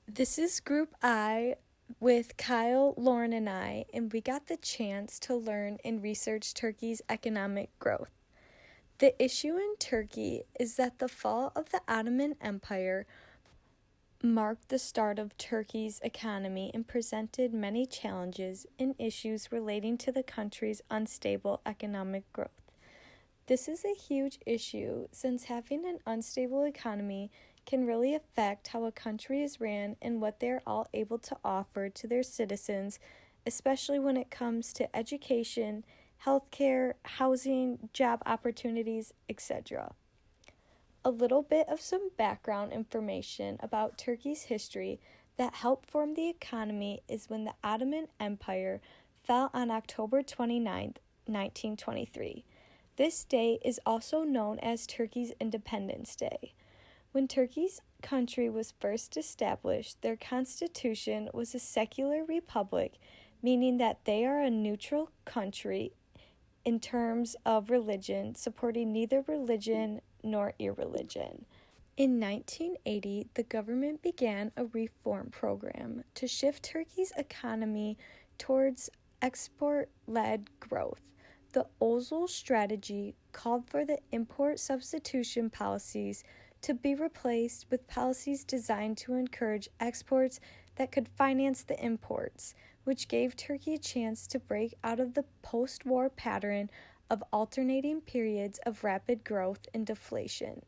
This is Group I with Kyle, Lauren, and we got the chance to learn and research Turkey's economic growth. The issue in Turkey is that the fall of the Ottoman Empire marked the start of Turkey's economy and presented many challenges and issues relating to the country's unstable economic growth. This is a huge issue since having an unstable economy can really affect how a country is ran and what they're all able to offer to their citizens, especially when it comes to education, healthcare, housing, job opportunities, etc. A little bit of some background information about Turkey's history that helped form the economy is when the Ottoman Empire fell on October 29, 1923. This day is also known as Turkey's Independence Day. When Turkey's country was first established, their constitution was a secular republic, meaning that they are a neutral country in terms of religion, supporting neither religion nor irreligion. In 1980, the government began a reform program to shift Turkey's economy towards export-led growth. The Ozal strategy called for the import substitution policies to be replaced with policies designed to encourage exports that could finance the imports, which gave Turkey a chance to break out of the post-war pattern of alternating periods of rapid growth and deflation.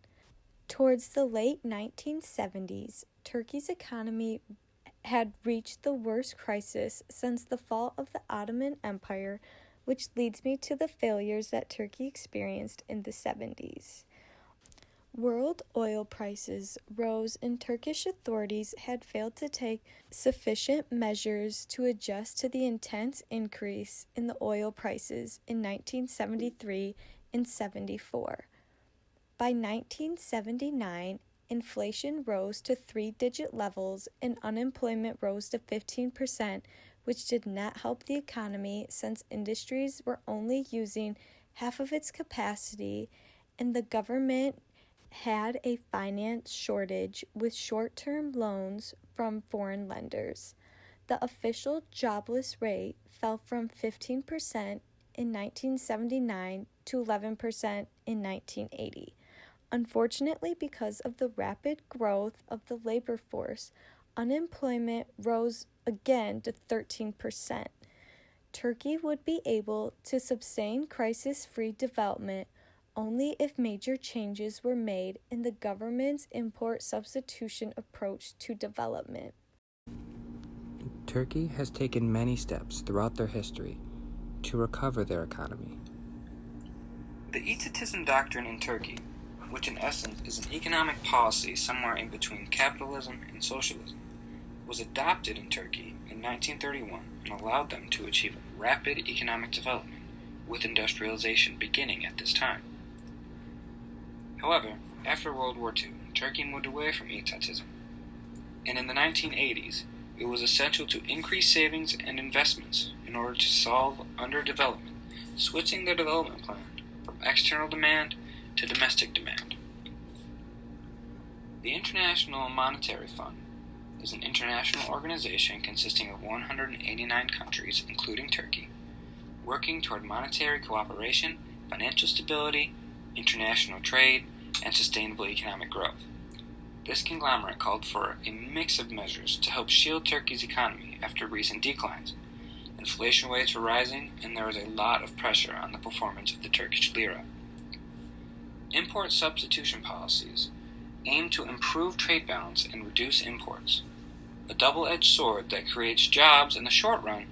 Towards the late 1970s, Turkey's economy had reached the worst crisis since the fall of the Ottoman Empire, which leads me to the failures that Turkey experienced in the 70s. World oil prices rose and Turkish authorities had failed to take sufficient measures to adjust to the intense increase in the oil prices in 1973 and 74. By 1979, inflation rose to three-digit levels and unemployment rose to 15%, which did not help the economy since industries were only using half of its capacity and the government had a finance shortage with short-term loans from foreign lenders. The official jobless rate fell from 15% in 1979 to 11% in 1980. Unfortunately, because of the rapid growth of the labor force, unemployment rose again to 13%. Turkey would be able to sustain crisis-free development only if major changes were made in the government's import substitution approach to development. Turkey has taken many steps throughout their history to recover their economy. The etatism doctrine in Turkey, which in essence is an economic policy somewhere in between capitalism and socialism, was adopted in Turkey in 1931 and allowed them to achieve rapid economic development, with industrialization beginning at this time. However, after World War II, Turkey moved away from etatism, and in the 1980s, it was essential to increase savings and investments in order to solve underdevelopment, switching their development plan from external demand to domestic demand. The International Monetary Fund is an international organization consisting of 189 countries, including Turkey, working toward monetary cooperation, financial stability, international trade, and sustainable economic growth. This conglomerate called for a mix of measures to help shield Turkey's economy after recent declines. Inflation rates were rising, and there was a lot of pressure on the performance of the Turkish lira. Import substitution policies aim to improve trade balance and reduce imports, a double-edged sword that creates jobs in the short run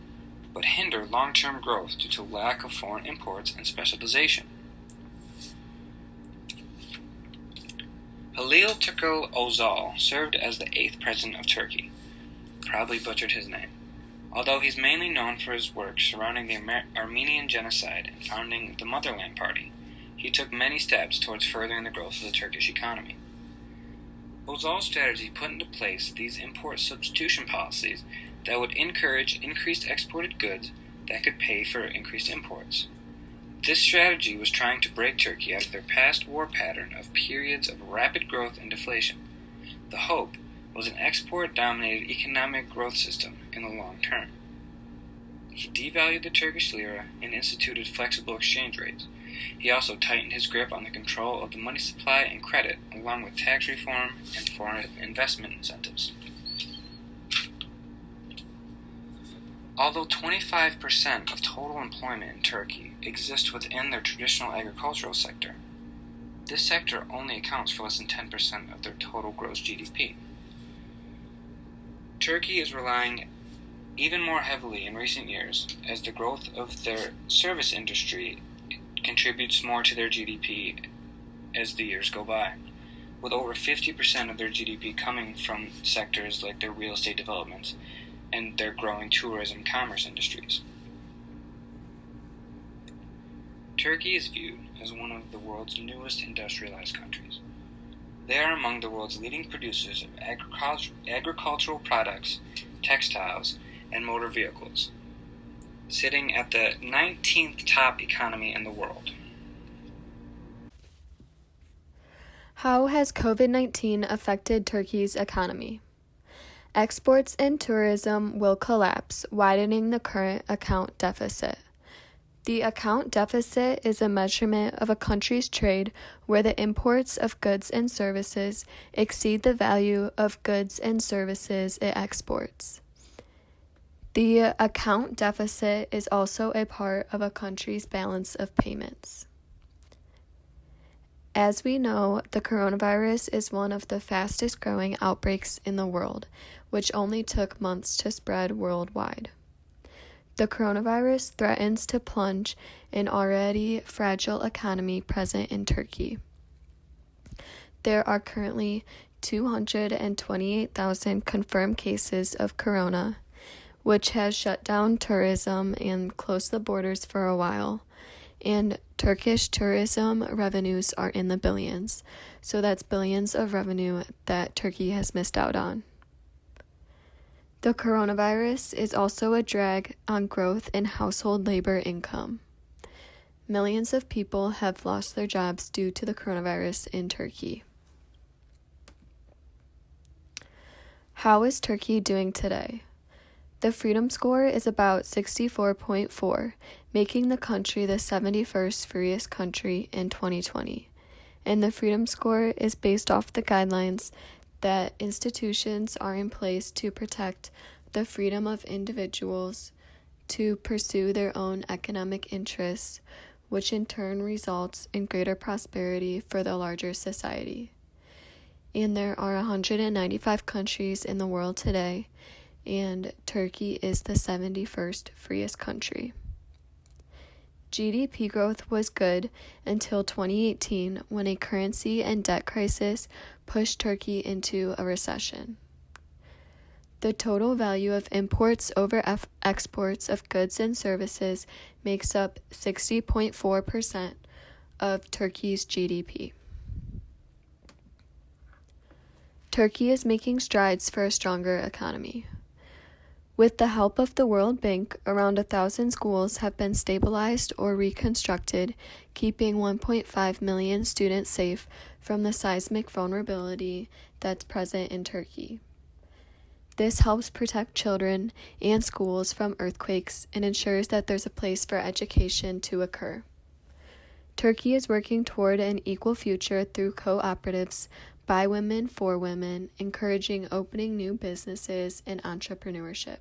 but hinder long-term growth due to lack of foreign imports and specialization. Halil Turkel Ozal served as the 8th president of Turkey. Probably butchered his name. Although he's mainly known for his work surrounding the Armenian genocide and founding the Motherland Party, he took many steps towards furthering the growth of the Turkish economy. Ozal's strategy put into place these import substitution policies that would encourage increased exported goods that could pay for increased imports. This strategy was trying to break Turkey out of their past war pattern of periods of rapid growth and deflation. The hope was an export-dominated economic growth system in the long term. He devalued the Turkish lira and instituted flexible exchange rates. He also tightened his grip on the control of the money supply and credit, along with tax reform and foreign investment incentives. Although 25% of total employment in Turkey exists within their traditional agricultural sector, this sector only accounts for less than 10% of their total gross GDP. Turkey is relying even more heavily in recent years as the growth of their service industry contributes more to their GDP as the years go by, with over 50% of their GDP coming from sectors like their real estate developments and their growing tourism commerce industries. Turkey is viewed as one of the world's newest industrialized countries. They are among the world's leading producers of agricultural products, textiles, and motor vehicles, sitting at the 19th top economy in the world. How has COVID-19 affected Turkey's economy? Exports and tourism will collapse, widening the current account deficit. The account deficit is a measurement of a country's trade where the imports of goods and services exceed the value of goods and services it exports. The account deficit is also a part of a country's balance of payments. As we know, the coronavirus is one of the fastest growing outbreaks in the world, which only took months to spread worldwide. The coronavirus threatens to plunge an already fragile economy present in Turkey. There are currently 228,000 confirmed cases of corona, which has shut down tourism and closed the borders for a while. And Turkish tourism revenues are in the billions, so that's billions of revenue that Turkey has missed out on. The coronavirus is also a drag on growth in household labor income. Millions of people have lost their jobs due to the coronavirus in Turkey. How is Turkey doing today? The freedom score is about 64.4, making the country the 71st freest country in 2020. And the freedom score is based off the guidelines that institutions are in place to protect the freedom of individuals to pursue their own economic interests, which in turn results in greater prosperity for the larger society. And there are 195 countries in the world today, and Turkey is the 71st freest country. GDP growth was good until 2018 when a currency and debt crisis pushed Turkey into a recession. The total value of imports over exports of goods and services makes up 60.4% of Turkey's GDP. Turkey is making strides for a stronger economy. With the help of the World Bank, around 1,000 schools have been stabilized or reconstructed, keeping 1.5 million students safe from the seismic vulnerability that's present in Turkey. This helps protect children and schools from earthquakes and ensures that there's a place for education to occur. Turkey is working toward an equal future through cooperatives by women for women, encouraging opening new businesses and entrepreneurship.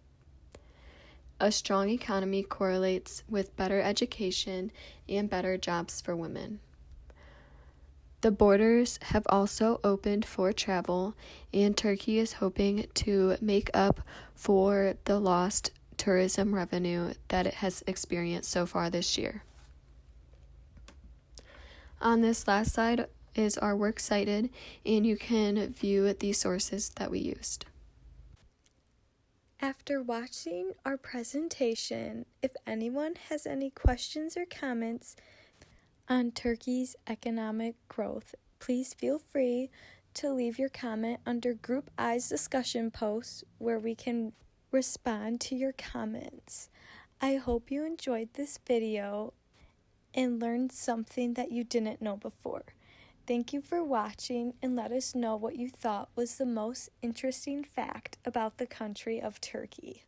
A strong economy correlates with better education and better jobs for women. The borders have also opened for travel, and Turkey is hoping to make up for the lost tourism revenue that it has experienced so far this year. On this last slide is our works cited, and you can view the sources that we used. After watching our presentation, if anyone has any questions or comments on Turkey's economic growth, please feel free to leave your comment under Group I's discussion post where we can respond to your comments. I hope you enjoyed this video and learned something that you didn't know before. Thank you for watching, and let us know what you thought was the most interesting fact about the country of Turkey.